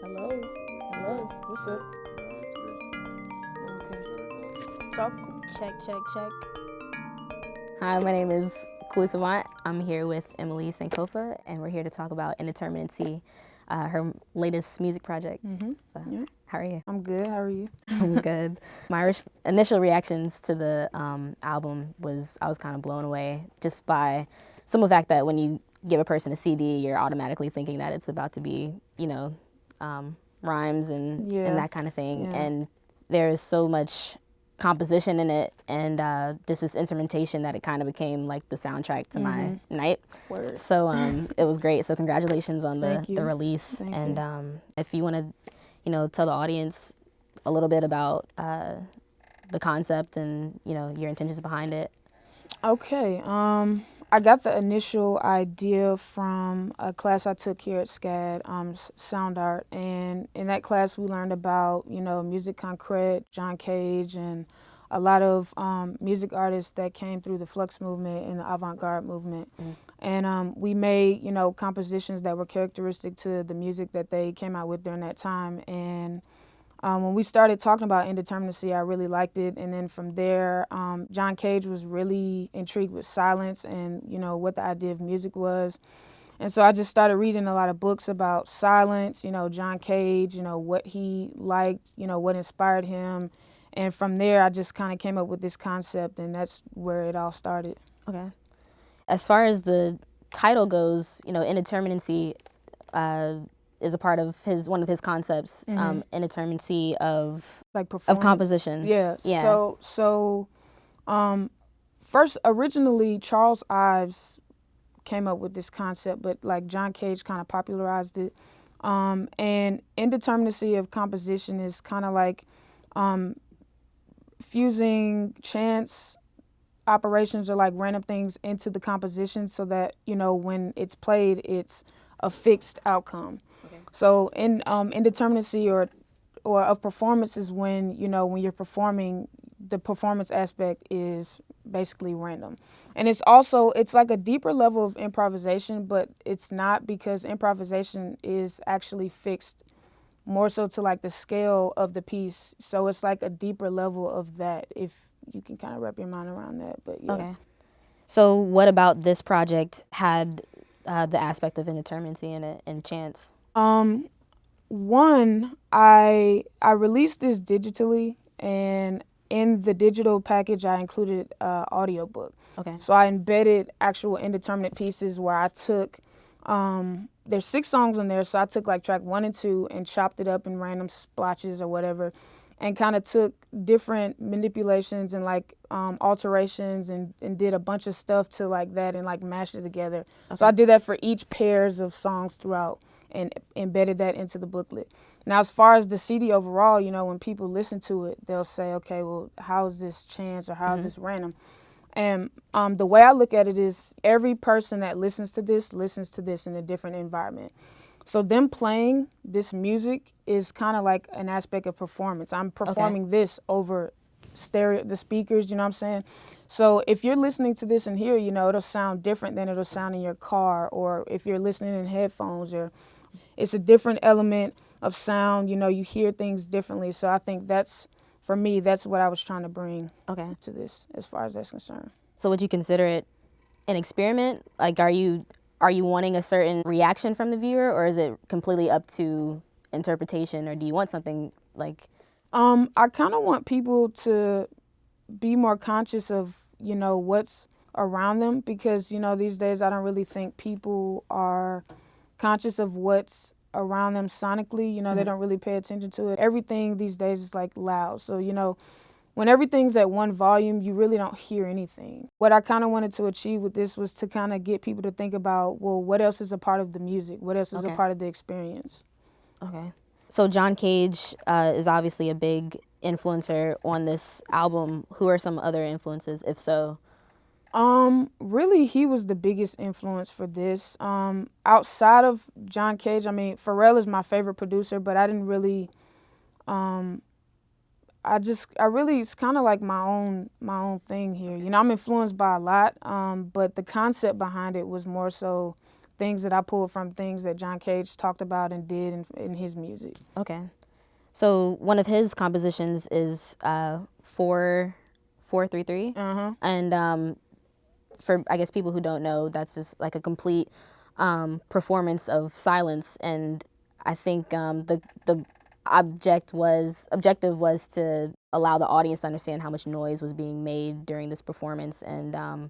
Hello? Hello? What's up? Okay. Talk. Check. Hi, my name is Cool Savant. I'm here with EmmoLei Sankofa, and we're here to talk about Indeterminacy, her latest music project. So, Yeah. how are you? I'm good. How are you? I'm good. My initial reactions to the album was I was kind of blown away just by some of the fact that when you give a person a CD, you're automatically thinking that it's about to be, rhymes and that kind of thing. Yeah. And there is so much composition in it and just this instrumentation that it kind of became like the soundtrack to my night. Word. So it was great. So congratulations on Thank you. the release. Thank and you. If you want to, tell the audience a little bit about the concept and your intentions behind it. Okay. I got the initial idea from a class I took here at SCAD, sound art, and in that class we learned about musique concrète, John Cage, and a lot of music artists that came through the flux movement and the avant-garde movement. And we made compositions that were characteristic to the music that they came out with during that time. And when we started talking about indeterminacy, I really liked it. And then from there, John Cage was really intrigued with silence and, what the idea of music was. And so I just started reading a lot of books about silence, John Cage, what he liked, what inspired him. And from there, I just kind of came up with this concept, and that's where it all started. Okay. As far as the title goes, indeterminacy is a part of one of his concepts, indeterminacy of composition. Yeah. So first, originally, Charles Ives came up with this concept, but like John Cage kind of popularized it. And indeterminacy of composition is kind of like fusing chance operations or like random things into the composition so that, when it's played, it's a fixed outcome. Okay. So in indeterminacy or of performance is when, when you're performing, the performance aspect is basically random. And it's like a deeper level of improvisation, but it's not, because improvisation is actually fixed more so to like the scale of the piece. So it's like a deeper level of that, if you can kind of wrap your mind around that. But yeah. Okay. So what about this project had the aspect of indeterminacy in it and chance? One, I released this digitally, and in the digital package I included an audiobook. Okay. So I embedded actual indeterminate pieces where I took there's 6 songs in there, so I took like track 1 and 2 and chopped it up in random splotches or whatever, and kind of took different manipulations and like alterations and did a bunch of stuff to like that and like mashed it together. Okay. So I did that for each pairs of songs throughout and embedded that into the booklet. Now, as far as the CD overall, when people listen to it, they'll say, okay, well, how is this chance or how is this random? And the way I look at it is every person that listens to this in a different environment. So them playing this music is kind of like an aspect of performance. I'm performing this over the speakers, you know what I'm saying? So if you're listening to this in here, it'll sound different than it'll sound in your car, or if you're listening in headphones, or it's a different element of sound, you hear things differently. So I think for me, that's what I was trying to bring to this as far as that's concerned. So would you consider it an experiment? Like, are you wanting a certain reaction from the viewer, or is it completely up to interpretation, or do you want something like... I kind of want people to be more conscious of, what's around them, because, these days I don't really think people are conscious of what's around them sonically. They don't really pay attention to it. Everything these days is like loud. So, when everything's at one volume, you really don't hear anything. What I kind of wanted to achieve with this was to kind of get people to think about, well, what else is a part of the music? What else is a part of the experience? Okay. So John Cage is obviously a big influencer on this album. Who are some other influences, if so? Really, he was the biggest influence for this. Outside of John Cage, I mean, Pharrell is my favorite producer, but I didn't really, it's kind of like my own thing here. I'm influenced by a lot, but the concept behind it was more so things that I pulled from things that John Cage talked about and did in his music. Okay. So one of his compositions is 433. And for, I guess, people who don't know, that's just like a complete performance of silence. And I think the objective was to allow the audience to understand how much noise was being made during this performance, and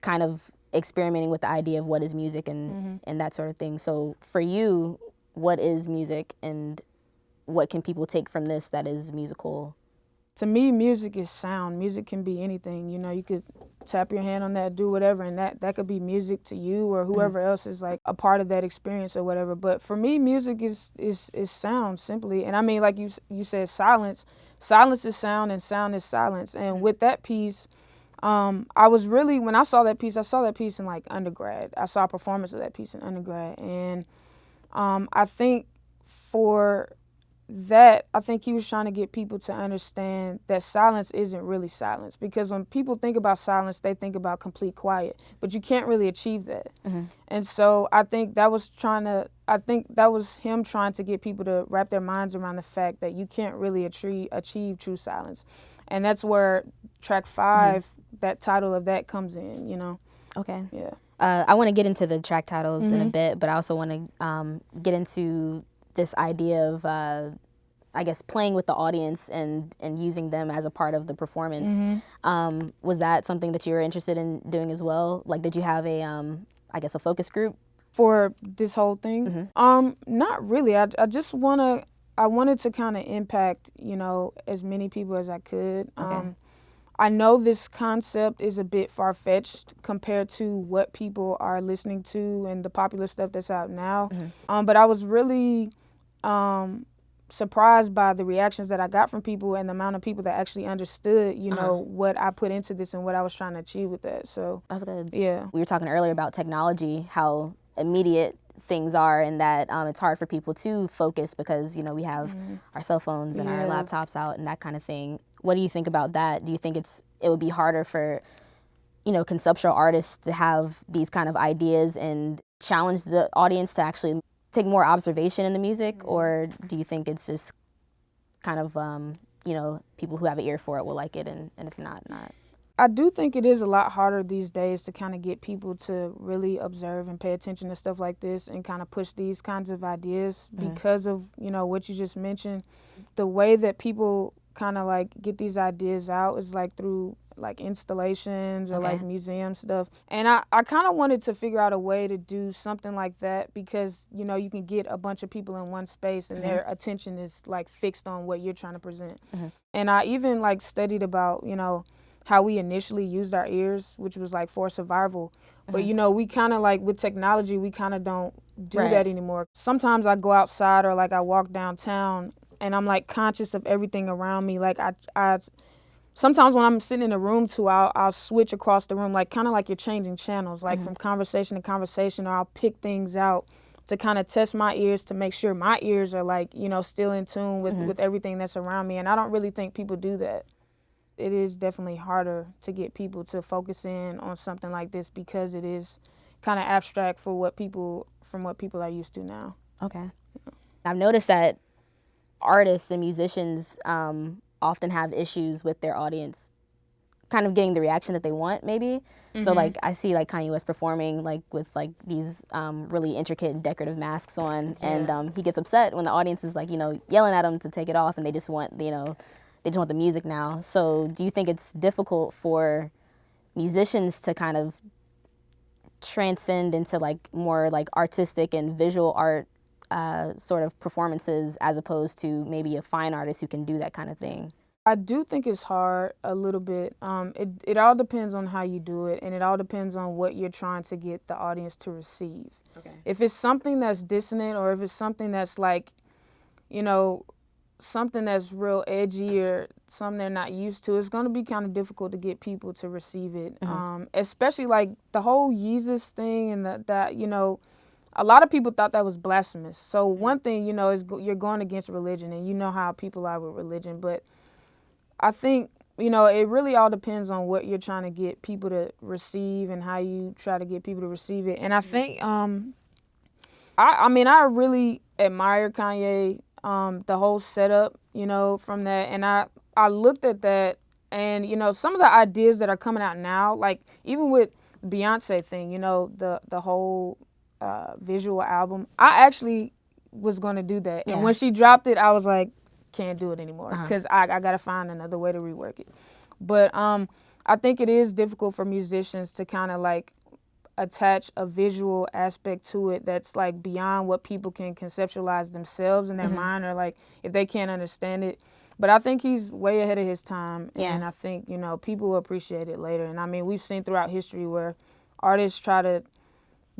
kind of experimenting with the idea of what is music and that sort of thing. So for you, what is music, and what can people take from this that is musical? To me, music is sound. Music can be anything. You know, you could tap your hand on that, do whatever, and that could be music to you or whoever else is like a part of that experience or whatever. But for me, music is sound, simply. And I mean, like you said, silence. Silence is sound, and sound is silence. And with that piece, I was really, when I saw that piece in like undergrad. I saw a performance of that piece in undergrad. And I think for that, I think he was trying to get people to understand that silence isn't really silence, because when people think about silence, they think about complete quiet, but you can't really achieve that. And so I think that was him trying to get people to wrap their minds around the fact that you can't really achieve true silence. And that's where track 5, that title of that comes in, you know. Okay. Yeah. I want to get into the track titles in a bit, but I also want to get into this idea of, I guess, playing with the audience and using them as a part of the performance. Was that something that you were interested in doing as well? Like, did you have a, I guess, a focus group for this whole thing? Not really. I wanted to kind of impact, you know, as many people as I could. Okay. I know this concept is a bit far-fetched compared to what people are listening to and the popular stuff that's out now. But I was really surprised by the reactions that I got from people and the amount of people that actually understood, you know, what I put into this and what I was trying to achieve with that. So that's good. Yeah. We were talking earlier about technology, how immediate things are, and that it's hard for people to focus because, you know, we have our cell phones and our laptops out and that kind of thing. What do you think about that? Do you think it would be harder for, you know, conceptual artists to have these kind of ideas and challenge the audience to actually take more observation in the music, or do you think it's just kind of, you know, people who have an ear for it will like it, and if not, not? I do think it is a lot harder these days to kind of get people to really observe and pay attention to stuff like this and kind of push these kinds of ideas because of, you know, what you just mentioned. The way that people kind of like get these ideas out is like through like installations or like museum stuff. And I kind of wanted to figure out a way to do something like that because, you know, you can get a bunch of people in one space and their attention is like fixed on what you're trying to present. And I even like studied about, you know, how we initially used our ears, which was like for survival. But, you know, we kind of like with technology, we kind of don't do that anymore. Sometimes I go outside or like I walk downtown and I'm like conscious of everything around me. Like I sometimes when I'm sitting in a room too, I'll switch across the room, like kind of like you're changing channels, like from conversation to conversation, or I'll pick things out to kind of test my ears to make sure my ears are like, you know, still in tune with everything that's around me. And I don't really think people do that. It is definitely harder to get people to focus in on something like this because it is kind of abstract from what people are used to now. Okay. I've noticed that artists and musicians often have issues with their audience kind of getting the reaction that they want, maybe. So like I see like Kanye West performing like with like these really intricate and decorative masks on, and he gets upset when the audience is like, you know, yelling at him to take it off, and they just want, you know, they just want the music now. So do you think it's difficult for musicians to kind of transcend into like more like artistic and visual art sort of performances as opposed to maybe a fine artist who can do that kind of thing? I do think it's hard a little bit. It all depends on how you do it, and it all depends on what you're trying to get the audience to receive. If it's something that's dissonant, or if it's something that's like, you know, something that's real edgy or something they're not used to, it's going to be kind of difficult to get people to receive it. Especially like the whole Yeezus thing and that, you know, a lot of people thought that was blasphemous. So one thing, you know, is you're going against religion, and you know how people are with religion. But I think you know, it really all depends on what you're trying to get people to receive and how you try to get people to receive it. And I think, I mean, I really admire Kanye, the whole setup, you know, from that. And I looked at that and, you know, some of the ideas that are coming out now, like even with Beyonce thing, you know, the whole visual album, I actually was going to do that. Yeah. And when she dropped it, I was like, can't do it anymore because I got to find another way to rework it. But I think it is difficult for musicians to kind of like attach a visual aspect to it that's like beyond what people can conceptualize themselves in their mind, or like if they can't understand it. But I think he's way ahead of his time, and I think, you know, people will appreciate it later. And I mean, we've seen throughout history where artists try to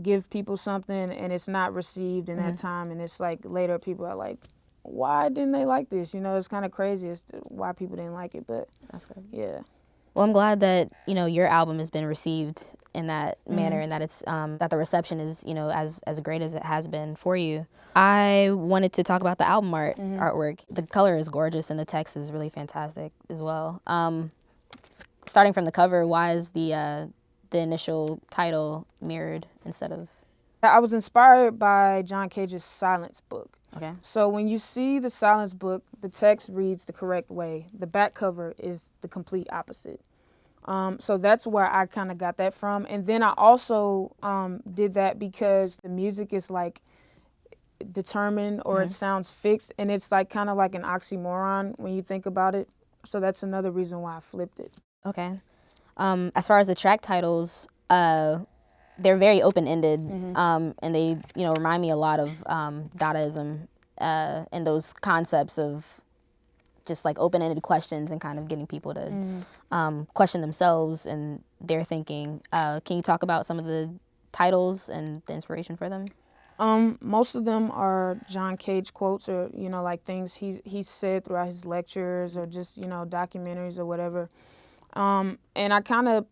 give people something and it's not received in that time, and it's like later people are like, why didn't they like this? You know, it's kind of crazy as to why people didn't like it, but That's good. yeah. Well, I'm glad that, you know, your album has been received in that manner, and that it's that the reception is, you know, as great as it has been for you. I wanted to talk about the album artwork. The color is gorgeous and the text is really fantastic as well. Starting from the cover, why is the initial title mirrored instead of? I was inspired by John Cage's Silence book. Okay. So when you see the Silence book, the text reads the correct way. The back cover is the complete opposite. So that's where I kind of got that from. And then I also did that because the music is like determined, or it sounds fixed, and it's like kind of like an oxymoron when you think about it. So that's another reason why I flipped it. Okay. As far as the track titles, they're very open-ended, and they, you know, remind me a lot of Dadaism and those concepts of just like open-ended questions and kind of getting people to question themselves and their thinking. Can you talk about some of the titles and the inspiration for them? Most of them are John Cage quotes, or, you know, like things he said throughout his lectures, or just, you know, documentaries or whatever. And I kind of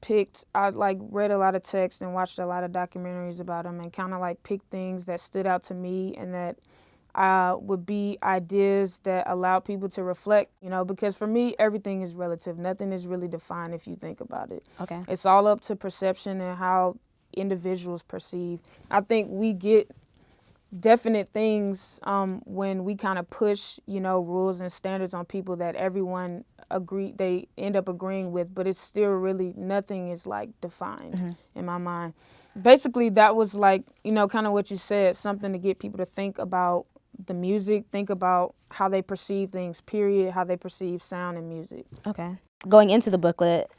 I like read a lot of text and watched a lot of documentaries about him, and kind of like picked things that stood out to me and that would be ideas that allow people to reflect, you know, because for me, everything is relative. Nothing is really defined if you think about it. Okay. It's all up to perception and how individuals perceive. I think we get definite things when we kind of push, you know, rules and standards on people that everyone they end up agreeing with, but it's still really, nothing is like defined in my mind. Basically, that was like, you know, kind of what you said, something to get people to think about the music, think about how they perceive things, period, how they perceive sound and music. Okay. Going into the booklet,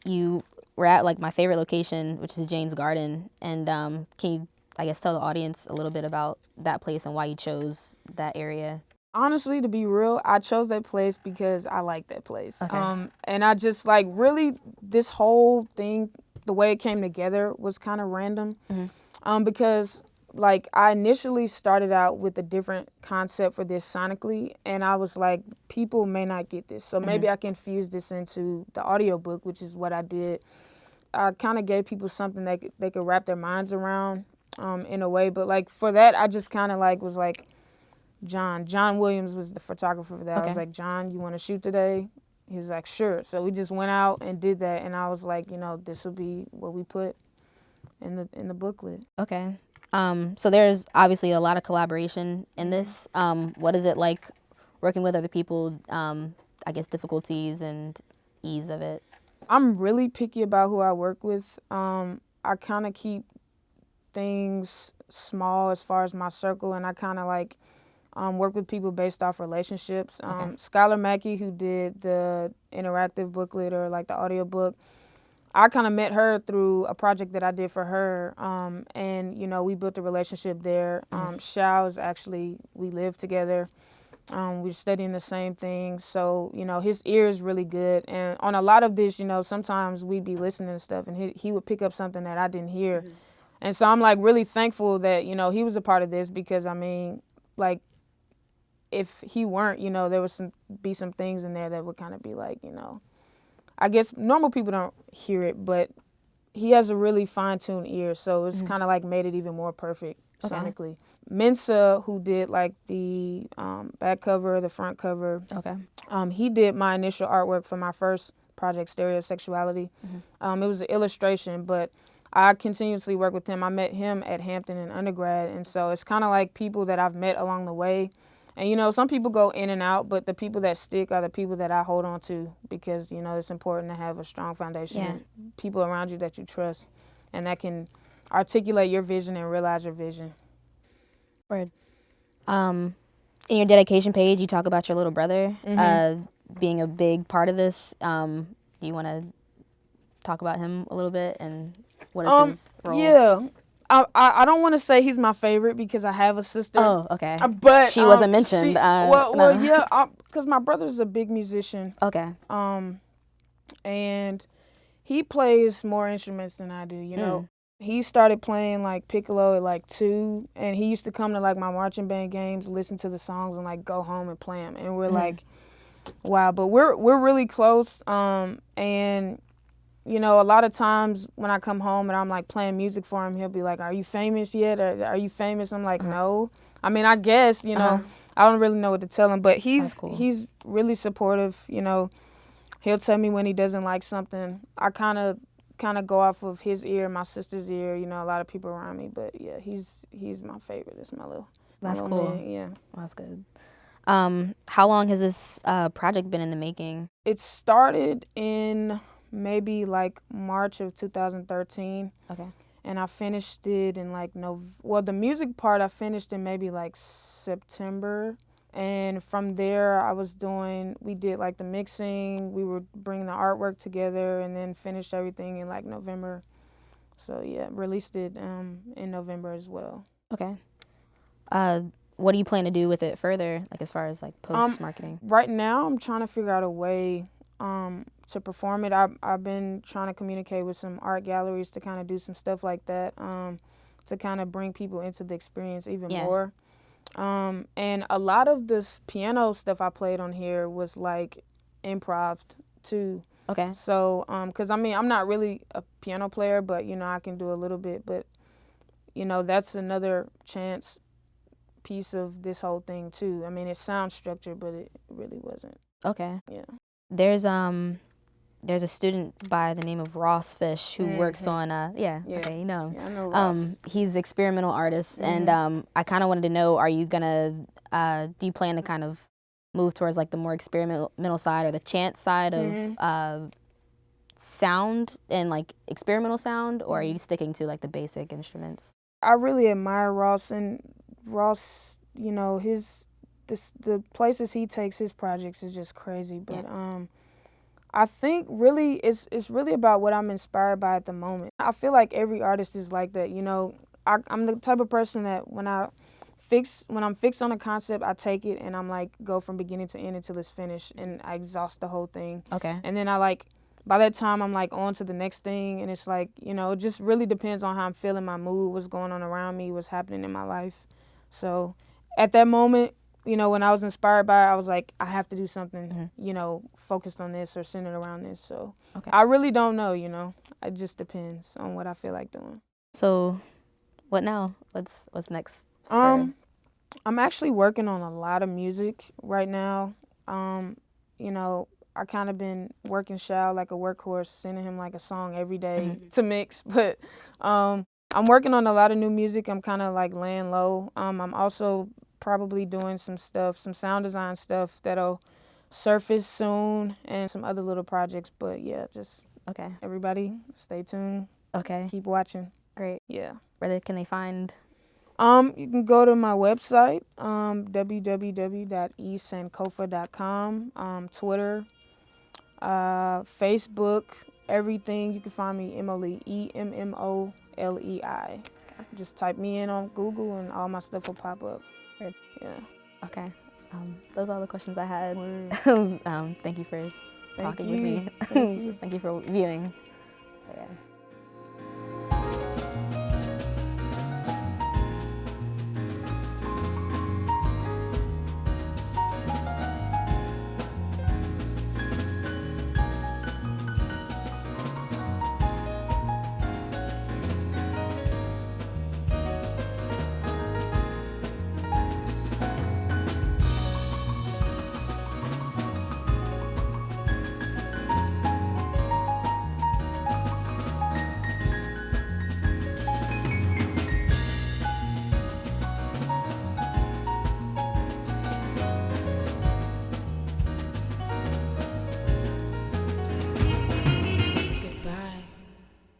you were at like my favorite location, which is Jane's Garden, and can you, I guess, tell the audience a little bit about that place and why you chose that area? Honestly, to be real, I chose that place because I like that place. Okay. And I just like, really, this whole thing, the way it came together was kind of random. Because like I initially started out with a different concept for this sonically, and I was like, people may not get this, so maybe I can fuse this into the audiobook, which is what I did. I kind of gave people something they could wrap their minds around in a way, but like for that, I just kind of like was like, John Williams was the photographer for that. Okay. I was like, John, you want to shoot today? He was like, sure. So we just went out and did that, and I was like, you know, this will be what we put in the booklet. Okay. So there's obviously a lot of collaboration in this. What is it like working with other people? I guess difficulties and ease of it. I'm really picky about who I work with. I kind of keep things small as far as my circle, and I kind of like work with people based off relationships. Okay. Skylar Mackey, who did the interactive booklet or like the audio book, I kind of met her through a project that I did for her, and, you know, we built a relationship there. Shao is actually, we live together. We're studying the same things, so, you know, his ear is really good. And on a lot of this, you know, sometimes we'd be listening to stuff, and he would pick up something that I didn't hear. And so I'm, like, really thankful that, you know, he was a part of this, because, I mean, like, if he weren't, you know, there would be some things in there that would kind of be like, you know, I guess normal people don't hear it, but he has a really fine-tuned ear, so it's kind of like made it even more perfect sonically. Mensa, who did like the back cover, the front cover, He did my initial artwork for my first project, Stereosexuality. It was an illustration, but I continuously work with him. I met him at Hampton in undergrad, and so it's kind of like people that I've met along the way. And, you know, some people go in and out, but the people that stick are the people that I hold on to because, you know, it's important to have a strong foundation and people around you that you trust and that can articulate your vision and realize your vision. Word. In your dedication page, you talk about your little brother being a big part of this. Do you want to talk about him a little bit and what is his role? Yeah. I don't want to say he's my favorite because I have a sister. Oh, okay. But she wasn't mentioned. Well, yeah, because my brother's a big musician. Okay. And he plays more instruments than I do. You know, he started playing like piccolo at like 2, and he used to come to like my marching band games, listen to the songs, and like go home and play them. And we're like, wow. But we're really close. And you know, a lot of times when I come home and I'm like playing music for him, he'll be like, "Are you famous yet? Or are you famous?" I'm like, "No." I mean, I guess, you know, I don't really know what to tell him, but he's really supportive. You know, he'll tell me when he doesn't like something. I kind of go off of his ear, my sister's ear. You know, a lot of people around me, but yeah, he's my favorite. That's my little. That's my little cool. man. Yeah, that's good. How long has this project been in the making? It started in maybe like March of 2013. Okay. And I finished it in like the music part I finished in maybe like September. And from there we did like the mixing, we were bringing the artwork together and then finished everything in like November. So yeah, released it in November as well. Okay. What do you plan to do with it further, like as far as like post-marketing? Right now I'm trying to figure out a way to perform it. I've been trying to communicate with some art galleries to kind of do some stuff like that, to kind of bring people into the experience even more. And a lot of this piano stuff I played on here was like improv too. Okay. So, because I mean, I'm not really a piano player, but you know, I can do a little bit. But you know, that's another piece of this whole thing too. I mean, it sounds structured, but it really wasn't. Okay. Yeah. There's a student by the name of Ross Fish who works on okay, you know. Yeah, I know Ross. He's an experimental artist, and I kind of wanted to know, are you gonna do you plan to kind of move towards like the more experimental side or the chant side of sound and like experimental sound, or are you sticking to like the basic instruments? I really admire Ross, and Ross, you know, the places he takes his projects is just crazy. But I think really it's really about what I'm inspired by at the moment. I feel like every artist is like that, you know. I'm the type of person that when I'm fixed on a concept, I take it and I'm like go from beginning to end until it's finished, and I exhaust the whole thing. Okay. And then by that time I'm like on to the next thing, and it's like, you know, it just really depends on how I'm feeling, my mood, what's going on around me, what's happening in my life. So at that moment, you know, when I was inspired by it, I was like, I have to do something, you know, focused on this or centered around this. So I really don't know, you know. It just depends on what I feel like doing. So what now? What's next? I'm actually working on a lot of music right now. You know, I kind of been working Shao like a workhorse, sending him like a song every day to mix. But I'm working on a lot of new music. I'm kind of like laying low. I'm also probably doing some sound design stuff that'll surface soon, and some other little projects. But yeah, just everybody stay tuned. Okay. Keep watching. Great. Yeah. Where can they find? You can go to my website, www.esankofa.com, Twitter, Facebook, everything. You can find me EmmoLei, EmmoLei. Just type me in on Google and all my stuff will pop up. Yeah. Okay. Those are all the questions I had. Thank you for talking with me. Thank you. Thank you for viewing. So yeah.